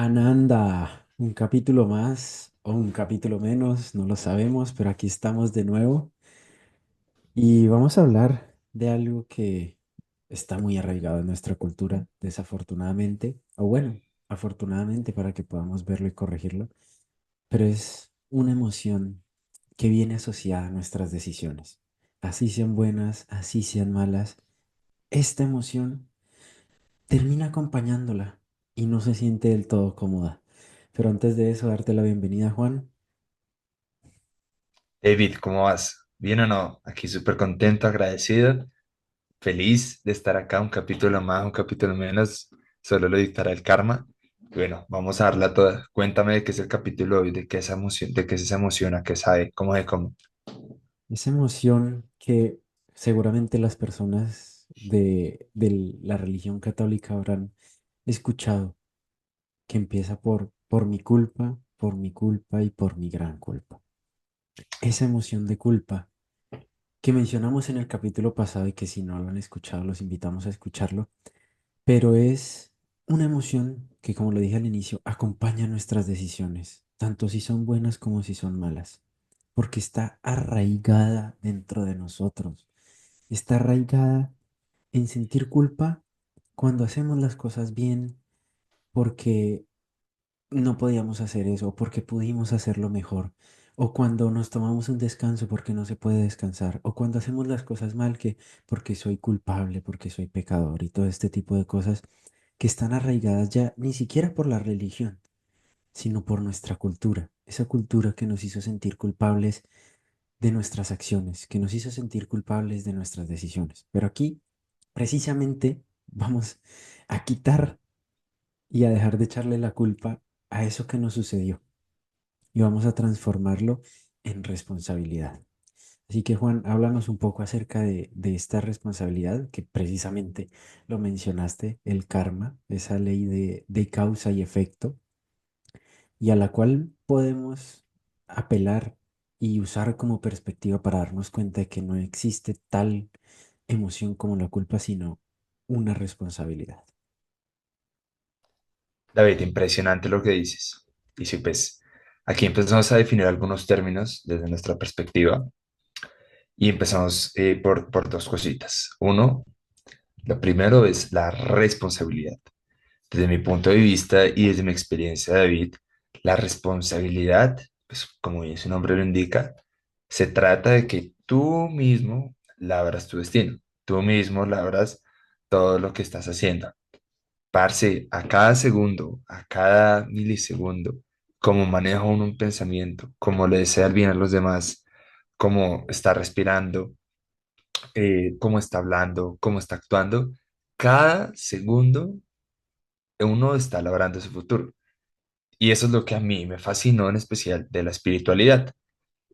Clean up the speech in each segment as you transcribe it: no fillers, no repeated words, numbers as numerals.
Ananda, un capítulo más o un capítulo menos, no lo sabemos, pero aquí estamos de nuevo y vamos a hablar de algo que está muy arraigado en nuestra cultura, desafortunadamente, o bueno, afortunadamente para que podamos verlo y corregirlo, pero es una emoción que viene asociada a nuestras decisiones. Así sean buenas, así sean malas, esta emoción termina acompañándola y no se siente del todo cómoda. Pero antes de eso, darte la bienvenida, Juan. David, ¿cómo vas? ¿Bien o no? Aquí súper contento, agradecido, feliz de estar acá, un capítulo más, un capítulo menos, solo lo dictará el karma. Bueno, vamos a darla toda. Cuéntame de qué es el capítulo de hoy, de qué es esa emoción, de qué es esa emoción, a qué sabe, cómo se come. Esa emoción que seguramente las personas de la religión católica habrán escuchado, que empieza por mi culpa y por mi gran culpa. Esa emoción de culpa que mencionamos en el capítulo pasado y que si no lo han escuchado, los invitamos a escucharlo, pero es una emoción que, como lo dije al inicio, acompaña nuestras decisiones, tanto si son buenas como si son malas, porque está arraigada dentro de nosotros, está arraigada en sentir culpa cuando hacemos las cosas bien, porque no podíamos hacer eso, porque pudimos hacerlo mejor, o cuando nos tomamos un descanso porque no se puede descansar, o cuando hacemos las cosas mal, que porque soy culpable, porque soy pecador y todo este tipo de cosas que están arraigadas ya ni siquiera por la religión, sino por nuestra cultura, esa cultura que nos hizo sentir culpables de nuestras acciones, que nos hizo sentir culpables de nuestras decisiones. Pero aquí, precisamente, vamos a quitar y a dejar de echarle la culpa a eso que nos sucedió y vamos a transformarlo en responsabilidad. Así que Juan, háblanos un poco acerca de esta responsabilidad que precisamente lo mencionaste, el karma, esa ley de causa y efecto, y a la cual podemos apelar y usar como perspectiva para darnos cuenta de que no existe tal emoción como la culpa, sino una responsabilidad. David, impresionante lo que dices. Y sí, pues aquí empezamos a definir algunos términos desde nuestra perspectiva y empezamos por dos cositas. Uno, lo primero es la responsabilidad. Desde mi punto de vista y desde mi experiencia, David, la responsabilidad, pues como bien su nombre lo indica, se trata de que tú mismo labras tu destino, tú mismo labras todo lo que estás haciendo. Parce, a cada segundo, a cada milisegundo, cómo maneja uno un pensamiento, cómo le desea el bien a los demás, cómo está respirando, cómo está hablando, cómo está actuando, cada segundo uno está labrando su futuro. Y eso es lo que a mí me fascinó en especial de la espiritualidad,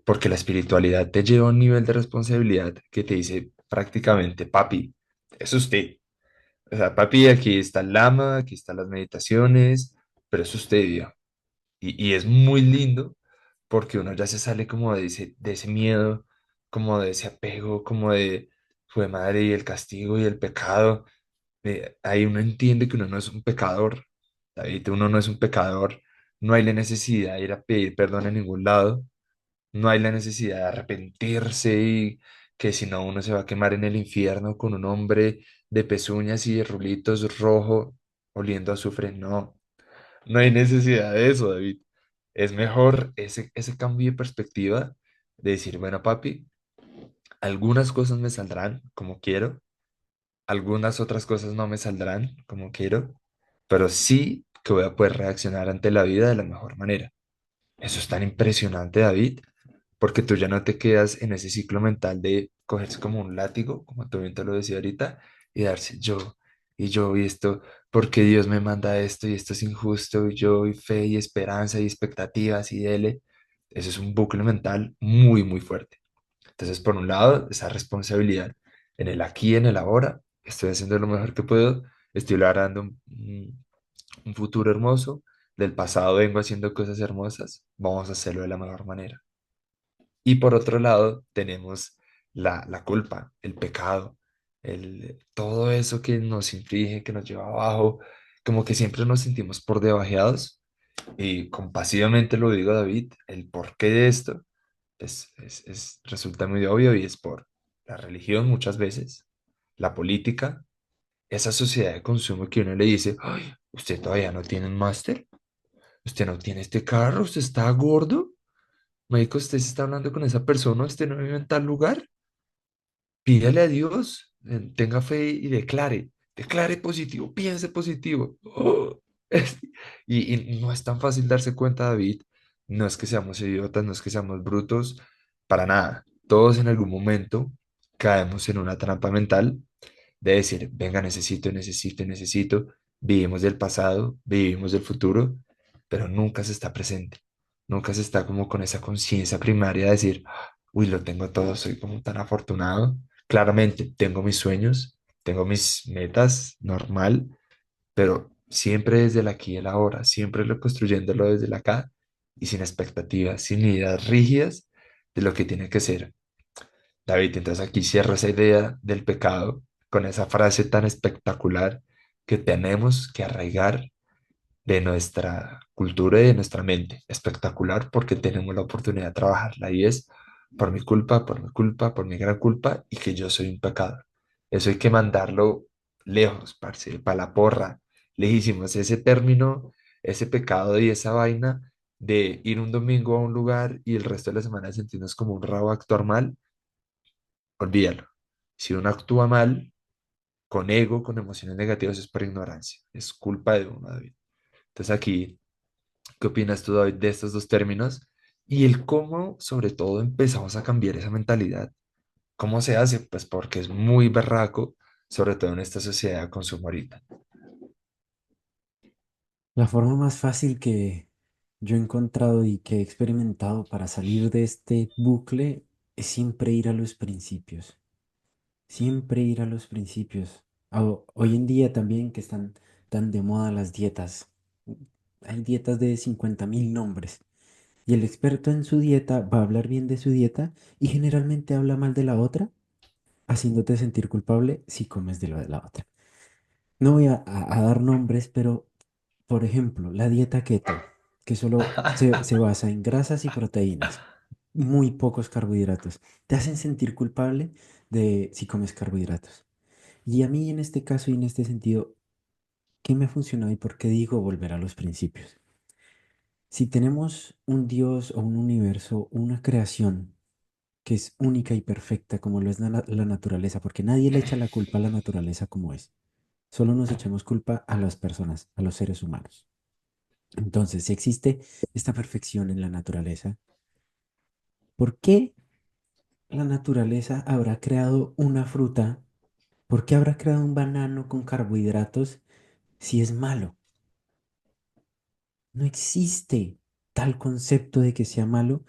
porque la espiritualidad te lleva a un nivel de responsabilidad que te dice prácticamente, papi, es usted. O sea, papi, aquí está el lama, aquí están las meditaciones, pero es usted, ya. Y es muy lindo porque uno ya se sale como de ese miedo, como de ese apego, como de, fue madre y el castigo y el pecado. Ahí uno entiende que uno no es un pecador, David, uno no es un pecador, no hay la necesidad de ir a pedir perdón en ningún lado, no hay la necesidad de arrepentirse y que si no uno se va a quemar en el infierno con un hombre de pezuñas y de rulitos rojo oliendo a azufre, no, no hay necesidad de eso, David. Es mejor ese cambio de perspectiva de decir, bueno, papi, algunas cosas me saldrán como quiero, algunas otras cosas no me saldrán como quiero, pero sí que voy a poder reaccionar ante la vida de la mejor manera. Eso es tan impresionante, David, porque tú ya no te quedas en ese ciclo mental de cogerse como un látigo, como tú bien te lo decía ahorita, y darse yo, y esto, porque Dios me manda esto, y esto es injusto, y yo, y fe, y esperanza, y expectativas, y dele. Eso es un bucle mental muy, muy fuerte. Entonces, por un lado, esa responsabilidad en el aquí y en el ahora, estoy haciendo lo mejor que puedo, estoy logrando un futuro hermoso, del pasado vengo haciendo cosas hermosas, vamos a hacerlo de la mejor manera. Y por otro lado, tenemos la culpa, el pecado, todo eso que nos inflige, que nos lleva abajo, como que siempre nos sentimos por debajeados Y compasivamente lo digo, David, el porqué de esto resulta muy obvio y es por la religión muchas veces, la política, esa sociedad de consumo que uno le dice, ay, usted todavía no tiene un máster, usted no tiene este carro, usted está gordo, médico, usted se está hablando con esa persona, usted no vive en tal lugar. Pídale a Dios, tenga fe y declare positivo, piense positivo. ¡Oh! Es- y no es tan fácil darse cuenta, David. No es que seamos idiotas, no es que seamos brutos, para nada. Todos en algún momento caemos en una trampa mental de decir, venga, necesito. Vivimos del pasado, vivimos del futuro, pero nunca se está presente. Nunca se está como con esa conciencia primaria de decir, uy, lo tengo todo, soy como tan afortunado. Claramente, tengo mis sueños, tengo mis metas, normal, pero siempre desde el aquí y el ahora, siempre lo construyéndolo desde el acá y sin expectativas, sin ideas rígidas de lo que tiene que ser. David, entonces aquí cierro esa idea del pecado con esa frase tan espectacular que tenemos que arraigar de nuestra cultura y de nuestra mente. Espectacular porque tenemos la oportunidad de trabajarla y es por mi gran culpa y que yo soy un pecador. Eso hay que mandarlo lejos, parce, para la porra, lejísimos. Ese término, ese pecado y esa vaina de ir un domingo a un lugar y el resto de la semana sentirnos como un rabo a actuar mal, olvídalo. Si uno actúa mal, con ego, con emociones negativas, es por ignorancia. Es culpa de uno, David. Entonces aquí, ¿qué opinas tú, David, de estos dos términos? Y el cómo, sobre todo, empezamos a cambiar esa mentalidad. ¿Cómo se hace? Pues porque es muy berraco, sobre todo en esta sociedad de consumo ahorita. La forma más fácil que yo he encontrado y que he experimentado para salir de este bucle es siempre ir a los principios. Siempre ir a los principios. Hoy en día también que están tan de moda las dietas. Hay dietas de 50.000 nombres. Y el experto en su dieta va a hablar bien de su dieta y generalmente habla mal de la otra, haciéndote sentir culpable si comes de lo de la otra. No voy a dar nombres, pero por ejemplo, la dieta keto, que solo se basa en grasas y proteínas, muy pocos carbohidratos, te hacen sentir culpable de si comes carbohidratos. Y a mí en este caso y en este sentido, ¿qué me ha funcionado y por qué digo volver a los principios? Si tenemos un Dios o un universo, una creación que es única y perfecta como lo es la naturaleza, porque nadie le echa la culpa a la naturaleza como es, solo nos echamos culpa a las personas, a los seres humanos. Entonces, si existe esta perfección en la naturaleza, ¿por qué la naturaleza habrá creado una fruta? ¿Por qué habrá creado un banano con carbohidratos si es malo? No existe tal concepto de que sea malo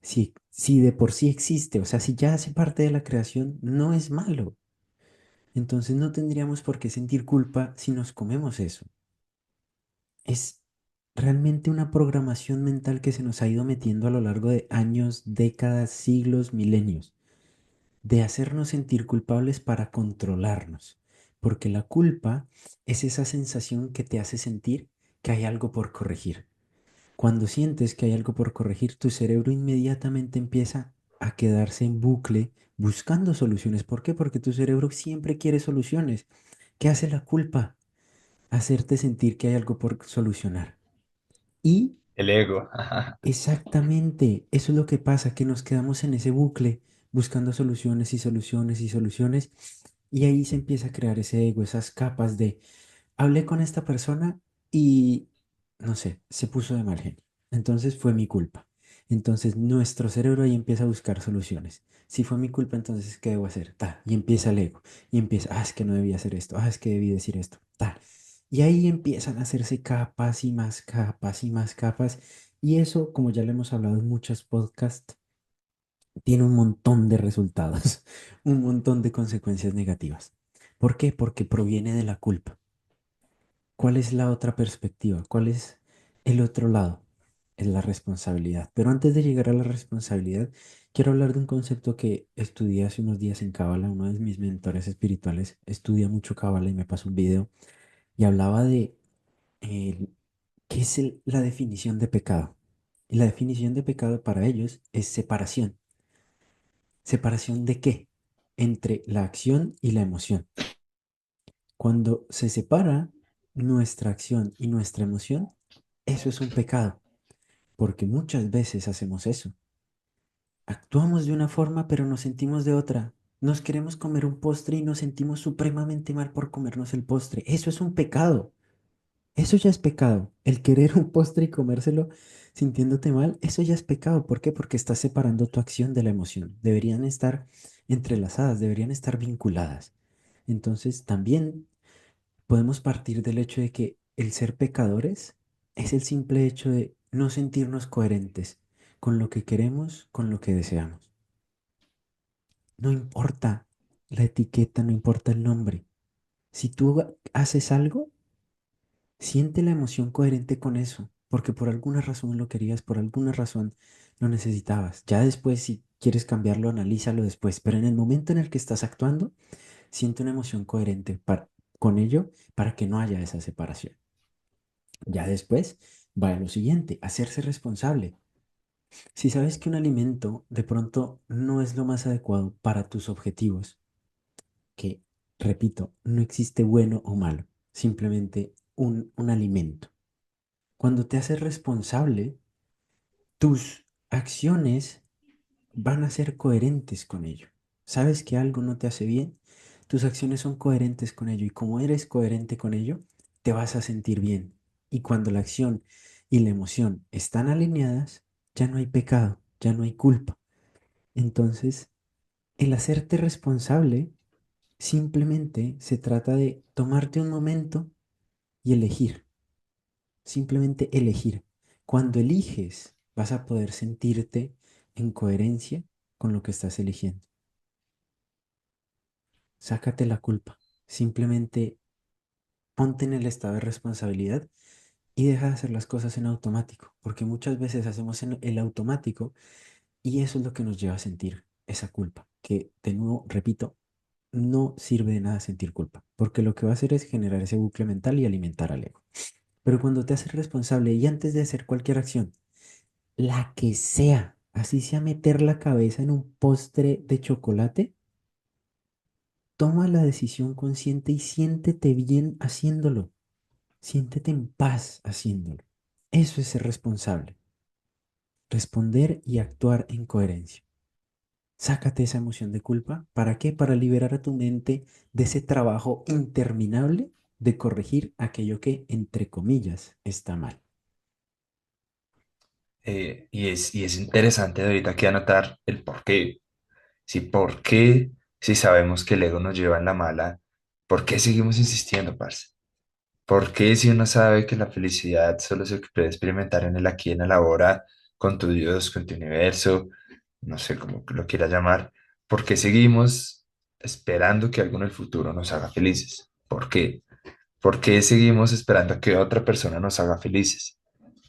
si de por sí existe. O sea, si ya hace parte de la creación, no es malo. Entonces no tendríamos por qué sentir culpa si nos comemos eso. Es realmente una programación mental que se nos ha ido metiendo a lo largo de años, décadas, siglos, milenios, de hacernos sentir culpables para controlarnos, porque la culpa es esa sensación que te hace sentir que hay algo por corregir. Cuando sientes que hay algo por corregir, tu cerebro inmediatamente empieza a quedarse en bucle buscando soluciones. ¿Por qué? Porque tu cerebro siempre quiere soluciones. ¿Qué hace la culpa? Hacerte sentir que hay algo por solucionar. Y El ego. exactamente, eso es lo que pasa, que nos quedamos en ese bucle buscando soluciones y soluciones y soluciones, y ahí se empieza a crear ese ego, esas capas de, hablé con esta persona y, no sé, se puso de mal genio. Entonces fue mi culpa. Entonces nuestro cerebro ahí empieza a buscar soluciones. Si fue mi culpa, entonces, ¿qué debo hacer? Ta, y empieza el ego. Y empieza, es que no debía hacer esto. Es que debí decir esto. Ta. Y ahí empiezan a hacerse capas y más capas y más capas. Y eso, como ya lo hemos hablado en muchos podcasts, tiene un montón de resultados, un montón de consecuencias negativas. ¿Por qué? Porque proviene de la culpa. ¿Cuál es la otra perspectiva? ¿Cuál es el otro lado? Es la responsabilidad. Pero antes de llegar a la responsabilidad, quiero hablar de un concepto que estudié hace unos días en Cábala. Uno de mis mentores espirituales estudia mucho Cábala y me pasó un video y hablaba de ¿Qué es la definición de pecado? Y la definición de pecado para ellos es separación. ¿Separación de qué? Entre la acción y la emoción. Cuando se separa nuestra acción y nuestra emoción, eso es un pecado, porque muchas veces hacemos eso. Actuamos de una forma, pero nos sentimos de otra. Nos queremos comer un postre y nos sentimos supremamente mal por comernos el postre. Eso es un pecado. Eso ya es pecado. El querer un postre y comérselo sintiéndote mal, eso ya es pecado. ¿Por qué? Porque estás separando tu acción de la emoción. Deberían estar entrelazadas, deberían estar vinculadas. Entonces, también podemos partir del hecho de que el ser pecadores es el simple hecho de no sentirnos coherentes con lo que queremos, con lo que deseamos. No importa la etiqueta, no importa el nombre. Si tú haces algo, siente la emoción coherente con eso, porque por alguna razón lo querías, por alguna razón lo necesitabas. Ya después, si quieres cambiarlo, analízalo después, pero en el momento en el que estás actuando, siente una emoción coherente con ello para que no haya esa separación. Ya después va lo siguiente, hacerse responsable. Si sabes que un alimento de pronto no es lo más adecuado para tus objetivos, que, repito, no existe bueno o malo, simplemente un alimento. Cuando te haces responsable, tus acciones van a ser coherentes con ello. Sabes que algo no te hace bien, tus acciones son coherentes con ello y como eres coherente con ello, te vas a sentir bien. Y cuando la acción y la emoción están alineadas, ya no hay pecado, ya no hay culpa. Entonces, el hacerte responsable simplemente se trata de tomarte un momento y elegir, simplemente elegir. Cuando eliges, vas a poder sentirte en coherencia con lo que estás eligiendo. Sácate la culpa. Simplemente ponte en el estado de responsabilidad y deja de hacer las cosas en automático, porque muchas veces hacemos en el automático y eso es lo que nos lleva a sentir esa culpa, que de nuevo, repito, no sirve de nada sentir culpa, porque lo que va a hacer es generar ese bucle mental y alimentar al ego. Pero cuando te haces responsable y antes de hacer cualquier acción, la que sea, así sea meter la cabeza en un postre de chocolate, toma la decisión consciente y siéntete bien haciéndolo. Siéntete en paz haciéndolo. Eso es ser responsable. Responder y actuar en coherencia. Sácate esa emoción de culpa. ¿Para qué? Para liberar a tu mente de ese trabajo interminable de corregir aquello que, entre comillas, está mal. Y es interesante ahorita que anotar el por qué. Si por qué, si sabemos que el ego nos lleva en la mala, ¿por qué seguimos insistiendo, parce? ¿Por qué si uno sabe que la felicidad solo se puede experimentar en el aquí y en el ahora, con tu Dios, con tu universo, no sé cómo lo quieras llamar, por qué seguimos esperando que algo en el futuro nos haga felices? ¿Por qué? ¿Por qué seguimos esperando que otra persona nos haga felices?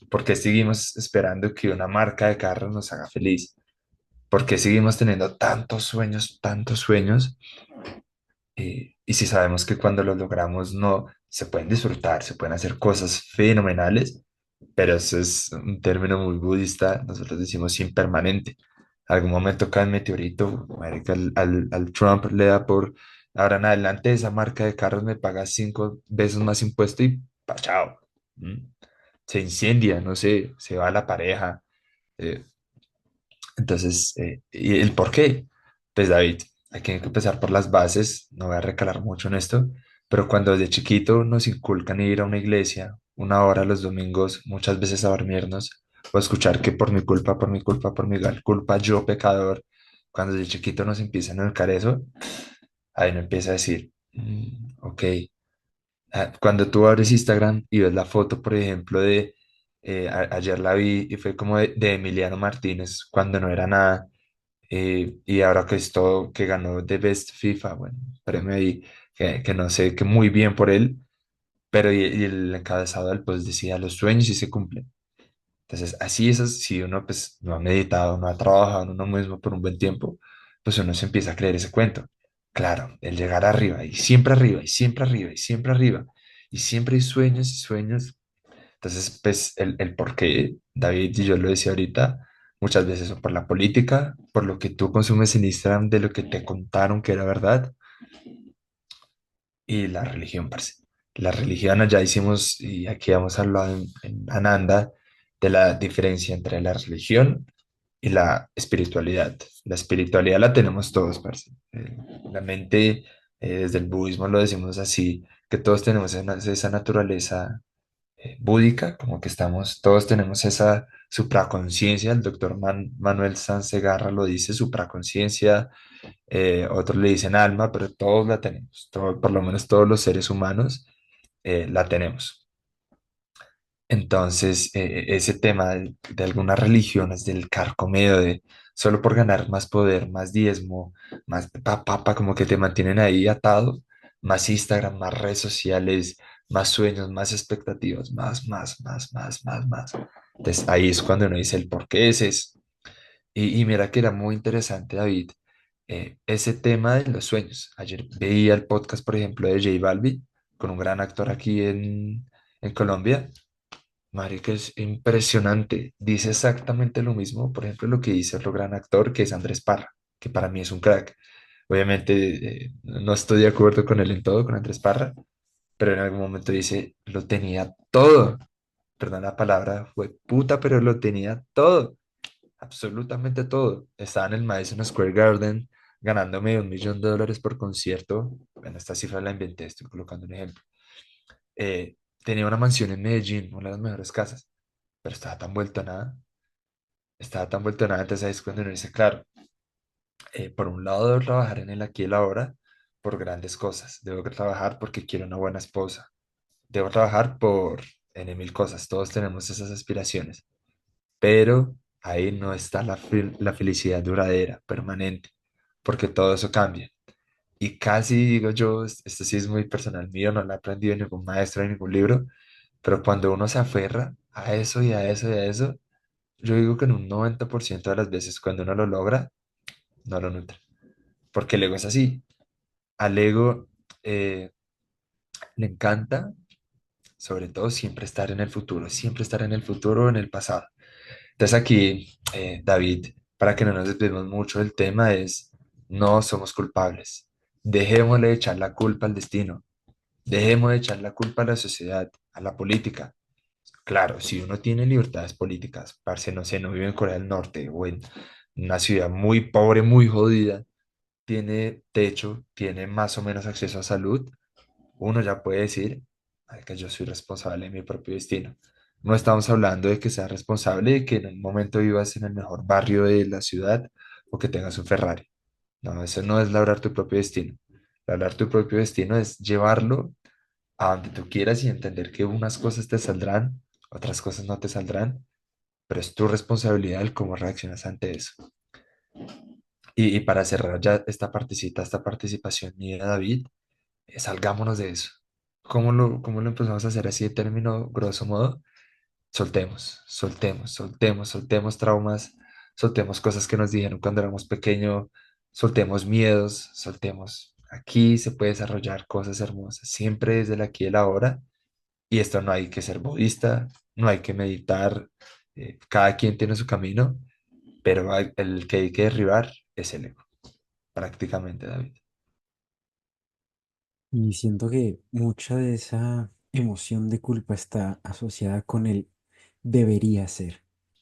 ¿Por qué seguimos esperando que una marca de carro nos haga feliz? ¿Por qué seguimos teniendo tantos sueños? Y si sabemos que cuando los logramos no se pueden disfrutar, se pueden hacer cosas fenomenales, pero eso es un término muy budista, nosotros decimos impermanente. Algún momento cae el meteorito, marica, al Trump le da por, ahora en adelante esa marca de carros me paga 5 veces más impuesto y pa, chao. ¿Mm? Se incendia, no sé, se va la pareja. eh, entonces, ¿y el por qué? Pues David, hay que empezar por las bases, no voy a recalar mucho en esto, pero cuando desde chiquito nos inculcan ir a una iglesia 1 hora los domingos, muchas veces a dormirnos, o a escuchar que por mi culpa, yo pecador, cuando desde chiquito nos empiezan a inculcar eso, ahí uno empieza a decir, ok, cuando tú abres Instagram y ves la foto, por ejemplo, ayer la vi y fue como de Emiliano Martínez, cuando no era nada y ahora que es todo, que ganó The Best FIFA, bueno, premio ahí, que no sé, que muy bien por él, pero y el encabezado del post decía, los sueños sí se cumplen. Entonces, así es, si uno pues no ha meditado, no ha trabajado en uno mismo por un buen tiempo, pues uno se empieza a creer ese cuento. Claro, el llegar arriba, y siempre arriba, y siempre arriba, y siempre arriba, y siempre hay sueños y sueños. Entonces, pues el por qué, David y yo lo decía ahorita, muchas veces o por la política, por lo que tú consumes en Instagram, de lo que te contaron que era verdad, y la religión, parce. La religión, ya hicimos, y aquí hemos hablado en Ananda, de la diferencia entre la religión y la espiritualidad. La espiritualidad la tenemos todos, parce. La mente, desde el budismo lo decimos así, que todos tenemos esa naturaleza búdica, como que estamos, todos tenemos esa supraconciencia, el doctor Manuel Sanz Segarra lo dice, supraconciencia, otros le dicen alma, pero todos la tenemos, por lo menos todos los seres humanos la tenemos. Entonces, ese tema de algunas religiones, del carcomido, de solo por ganar más poder, más diezmo, más papá, como que te mantienen ahí atado, más Instagram, más redes sociales, más sueños, más expectativas, más. Entonces, ahí es cuando uno dice el por qué es eso. Y mira que era muy interesante, David, ese tema de los sueños. Ayer veía el podcast, por ejemplo, de J Balvin, con un gran actor aquí en Colombia. Marica, es impresionante. Dice exactamente lo mismo, por ejemplo, lo que dice otro gran actor, que es Andrés Parra, que para mí es un crack. Obviamente, no estoy de acuerdo con él en todo, con Andrés Parra, pero en algún momento dice, lo tenía todo. Perdón la palabra, fue puta, pero lo tenía todo, absolutamente todo. Estaba en el Madison Square Garden ganándome $1 millón por concierto. Bueno, esta cifra la inventé, estoy colocando un ejemplo. Tenía una mansión en Medellín, una de las mejores casas, pero estaba tan vuelto a nada, estaba tan vuelto a nada, entonces ahí es cuando uno dice, claro, por un lado debo trabajar en el aquí y el ahora por grandes cosas, debo trabajar porque quiero una buena esposa, debo trabajar por N mil cosas, todos tenemos esas aspiraciones, pero ahí no está la felicidad duradera, permanente, porque todo eso cambia. Y casi digo yo, esto sí es muy personal mío, no lo he aprendido en ningún maestro, en ningún libro, pero cuando uno se aferra a eso y a eso y a eso, yo digo que en un 90% de las veces cuando uno lo logra, no lo nutre. Porque el ego es así. Al ego eh, le encanta, sobre todo, siempre estar en el futuro, siempre estar en el futuro o en el pasado. Entonces aquí, David, para que no nos desviemos mucho del tema, es no somos culpables. Dejémosle de echar la culpa al destino. Dejemos de echar la culpa a la sociedad, a la política. Claro, si uno tiene libertades políticas, parce, no sé, no vive en Corea del Norte o en una ciudad muy pobre, muy jodida, tiene techo, tiene más o menos acceso a salud, uno ya puede decir, que yo soy responsable de mi propio destino. No estamos hablando de que seas responsable de que en un momento vivas en el mejor barrio de la ciudad o que tengas un Ferrari. No, eso no es labrar tu propio destino. Labrar tu propio destino es llevarlo a donde tú quieras y entender que unas cosas te saldrán, otras cosas no te saldrán, pero es tu responsabilidad el cómo reaccionas ante eso. Y para cerrar ya esta partecita, esta participación mía, David, salgámonos de eso. ¿Cómo lo empezamos a hacer así de término grosso modo? Soltemos traumas, soltemos cosas que nos dijeron cuando éramos pequeños, soltemos miedos, soltemos. Aquí se puede desarrollar cosas hermosas, siempre desde el aquí y el ahora. Y esto no hay que ser budista, no hay que meditar, cada quien tiene su camino, pero el que hay que derribar es el ego, prácticamente, David. Y siento que mucha de esa emoción de culpa está asociada con el debería ser,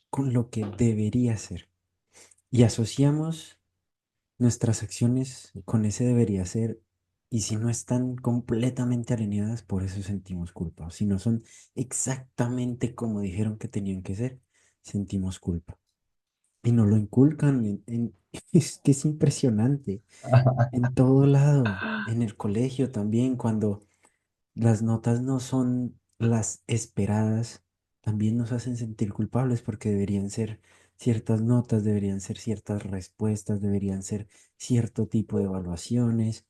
con lo que debería ser. Y asociamos nuestras acciones con ese debería ser. Y si no están completamente alineadas, por eso sentimos culpa. O si no son exactamente como dijeron que tenían que ser, sentimos culpa. Y nos lo inculcan es que es impresionante. En todo lado, en el colegio también, cuando las notas no son las esperadas, también nos hacen sentir culpables porque deberían ser ciertas notas, deberían ser ciertas respuestas, deberían ser cierto tipo de evaluaciones.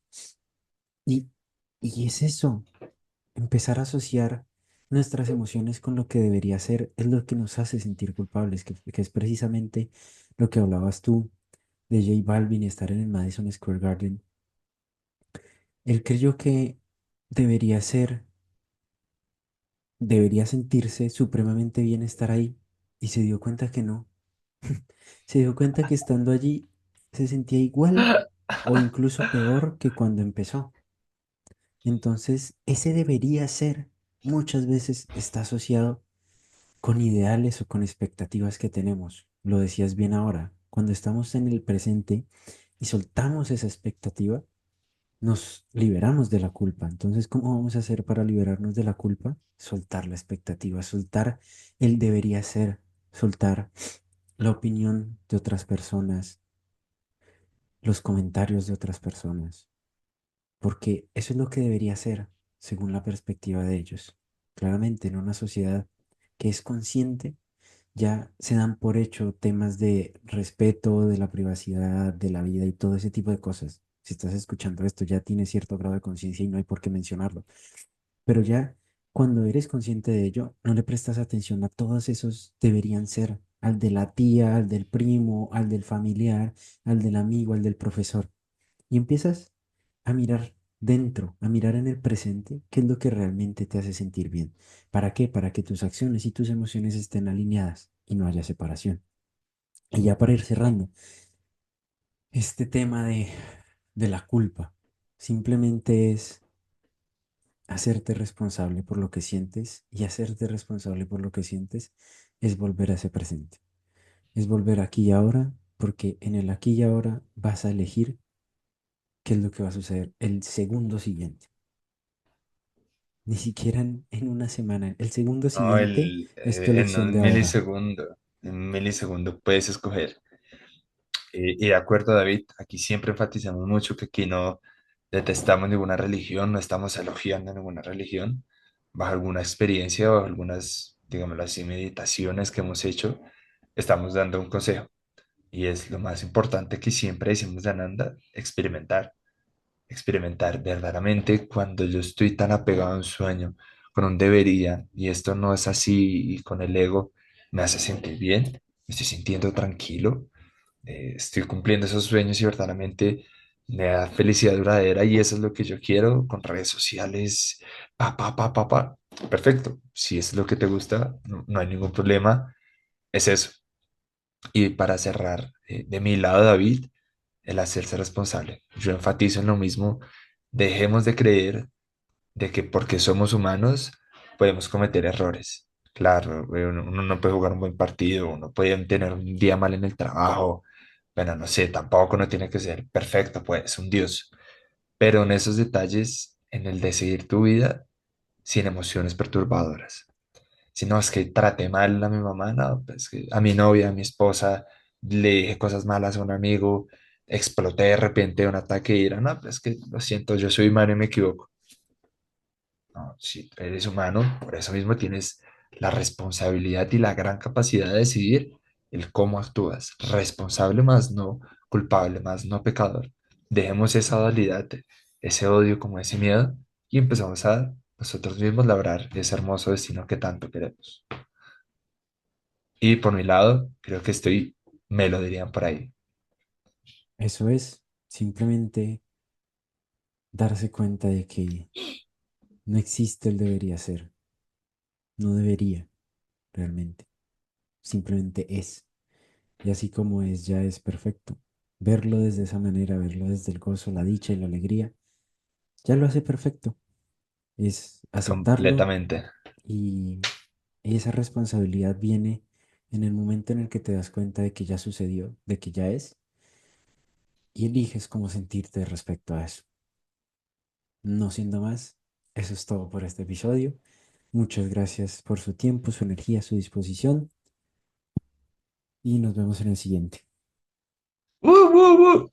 Y, y es eso, empezar a asociar nuestras emociones con lo que debería ser, es lo que nos hace sentir culpables, que es precisamente lo que hablabas tú de J Balvin y estar en el Madison Square Garden. Él creyó que debería ser debería sentirse supremamente bien estar ahí y se dio cuenta que no. Se dio cuenta que estando allí se sentía igual o incluso peor que cuando empezó. Entonces, ese debería ser muchas veces está asociado con ideales o con expectativas que tenemos. Lo decías bien ahora, cuando estamos en el presente y soltamos esa expectativa, nos liberamos de la culpa. Entonces, ¿cómo vamos a hacer para liberarnos de la culpa? Soltar la expectativa, soltar el debería ser, soltar la opinión de otras personas, los comentarios de otras personas, porque eso es lo que debería ser, según la perspectiva de ellos. Claramente, en una sociedad que es consciente, ya se dan por hecho temas de respeto, de la privacidad, de la vida y todo ese tipo de cosas. Si estás escuchando esto, ya tienes cierto grado de conciencia y no hay por qué mencionarlo. Pero ya cuando eres consciente de ello, no le prestas atención a todos esos deberían ser, al de la tía, al del primo, al del familiar, al del amigo, al del profesor. Y empiezas a mirar dentro, a mirar en el presente, qué es lo que realmente te hace sentir bien. ¿Para qué? Para que tus acciones y tus emociones estén alineadas y no haya separación. Y ya para ir cerrando, este tema de la culpa simplemente es hacerte responsable por lo que sientes y hacerte responsable por lo que sientes es volver a ese presente. Es volver aquí y ahora porque en el aquí y ahora vas a elegir qué es lo que va a suceder el segundo siguiente. Ni siquiera en una semana. El segundo No, siguiente es tu en elección de un ahora. milisegundo, en un milisegundo puedes escoger. Y de acuerdo, David, aquí siempre enfatizamos mucho que aquí no detestamos ninguna religión, no estamos elogiando ninguna religión, bajo alguna experiencia o algunas, digámoslo así, meditaciones que hemos hecho, estamos dando un consejo. Y es lo más importante que siempre decimos de Ananda, experimentar. Experimentar verdaderamente cuando yo estoy tan apegado a un sueño, con un debería, y esto no es así, y con el ego me hace sentir bien, me estoy sintiendo tranquilo, estoy cumpliendo esos sueños y verdaderamente me da felicidad duradera y eso es lo que yo quiero con redes sociales, pa. Perfecto, si es lo que te gusta, no hay ningún problema, es eso. Y para cerrar, de mi lado, David, el hacerse responsable. Yo enfatizo en lo mismo, dejemos de creer de que porque somos humanos podemos cometer errores. Claro, uno no puede jugar un buen partido, uno puede tener un día mal en el trabajo, bueno, no sé, tampoco no tiene que ser perfecto, pues, un dios, pero en esos detalles, en el decidir tu vida sin emociones perturbadoras. Si no, es que traté mal a mi mamá, no, pues que a mi novia, a mi esposa, le dije cosas malas a un amigo, exploté de repente de un ataque de ira, no, pues que lo siento, yo soy humano y me equivoco. No, si eres humano, por eso mismo tienes la responsabilidad y la gran capacidad de decidir el cómo actúas. Responsable más no culpable más no pecador. Dejemos esa dualidad, ese odio como ese miedo y empezamos a nosotros mismos labrar ese hermoso destino que tanto queremos. Y por mi lado, creo que me lo dirían por ahí. Eso es simplemente darse cuenta de que no existe el debería ser. No debería realmente. Simplemente es. Y así como es, ya es perfecto. Verlo desde esa manera, verlo desde el gozo, la dicha y la alegría, ya lo hace perfecto. Es aceptarlo Completamente. y esa responsabilidad viene en el momento en el que te das cuenta de que ya sucedió, de que ya es, y eliges cómo sentirte respecto a eso. No siendo más, eso es todo por este episodio. Muchas gracias por su tiempo, su energía, su disposición y nos vemos en el siguiente. ¡Woo, woo, woo!